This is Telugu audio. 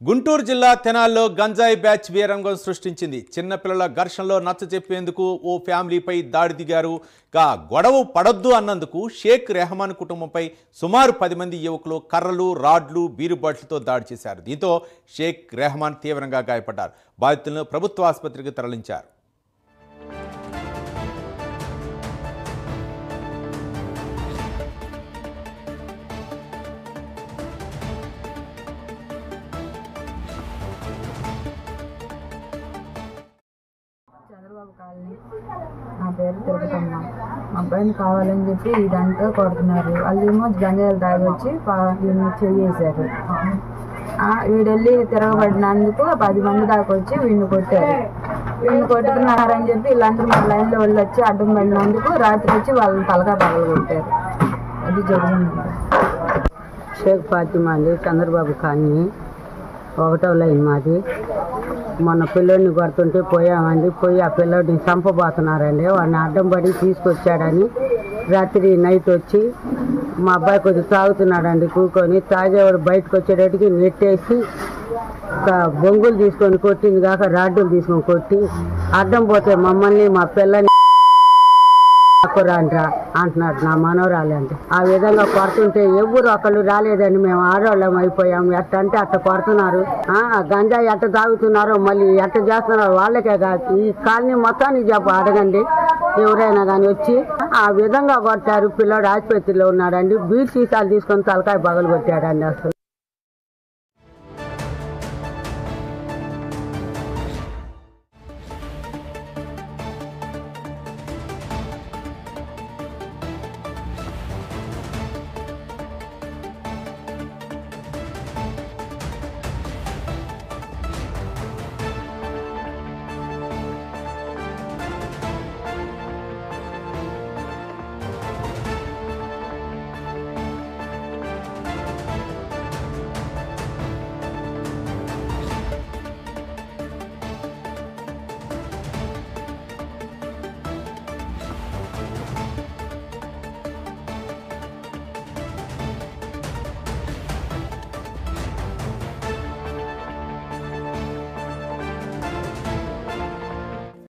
గుంటూరు జిల్లా తెనాల్లో గంజాయి బ్యాచ్ వీరంగం సృష్టించింది. చిన్నపిల్లల ఘర్షణలో నచ్చ చెప్పేందుకు ఓ ఫ్యామిలీపై దాడి దిగారు. గొడవ పడొద్దు అన్నందుకు షేక్ రెహమాన్ కుటుంబంపై సుమారు 10 మంది యువకులు కర్రలు, రాడ్లు, బీరు బాటిల్తో దాడి చేశారు. దీంతో షేక్ రెహమాన్ తీవ్రంగా గాయపడ్డారు. బాధితులను ప్రభుత్వ ఆసుపత్రికి తరలించారు. చంద్రబాబు కాలనీ, నా పేరు తిరుపతమ్మ. మా అబ్బాయిని కావాలని చెప్పి ఇదంతా కొడుతున్నారు. వాళ్ళేమో గంజాయిలు తాగి వచ్చి చేసేసారు. వీడెళ్ళి తిరగబడినందుకు 10 మంది దాకా వచ్చి వీడిని కొట్టారు. వీడిని కొట్టుకున్నారని చెప్పి వీళ్ళందరూ మా లైన్లో వాళ్ళు వచ్చి అడ్డం పడినందుకు రాత్రి వచ్చి వాళ్ళని తలకాయ పగలు కొట్టారు. అది జరిగింది. షేక్ ఫాతిమా అండి, చంద్రబాబు కాలనీ 1వ లైన్ మాది. మొన్న పిల్లోడిని కొడుతుంటే పోయామండి. పోయి ఆ పిల్లోడిని చంపబోతున్నారండి. వాడిని అడ్డం పడి తీసుకొచ్చాడని రాత్రి నైట్ వచ్చి మా అబ్బాయి కొద్దిగా తాగుతున్నాడండి. కూకొని తాగేవాడు బయటకు వచ్చేటట్టుకి నెట్టేసి బొంగులు తీసుకొని కొట్టింది కాక రాడ్డులు తీసుకొని కొట్టి అడ్డం పోతే మమ్మల్ని మా పిల్లని రాండ్రా అంటున్నాడు నా మనోరాలు. అంటే ఆ విధంగా కొడుతుంటే ఎవరు ఒకళ్ళు రాలేదండి. మేము ఆడవాళ్ళం అయిపోయాము. ఎట్ట అంటే అట్ట కొడుతున్నారు. గంజాయి ఎట్ట తాగుతున్నారో మళ్ళీ ఎట్ట చేస్తున్నారో వాళ్ళకే కాదు, ఈ కాలనీ మొత్తానికి అడగండి ఎవరైనా కానీ వచ్చి. ఆ విధంగా కొట్టారు. పిల్లోడు ఆసుపత్రిలో ఉన్నాడండి. బీర్ సీసాలు తీసుకొని తలకాయ పగలు కొట్టాడండి. అసలు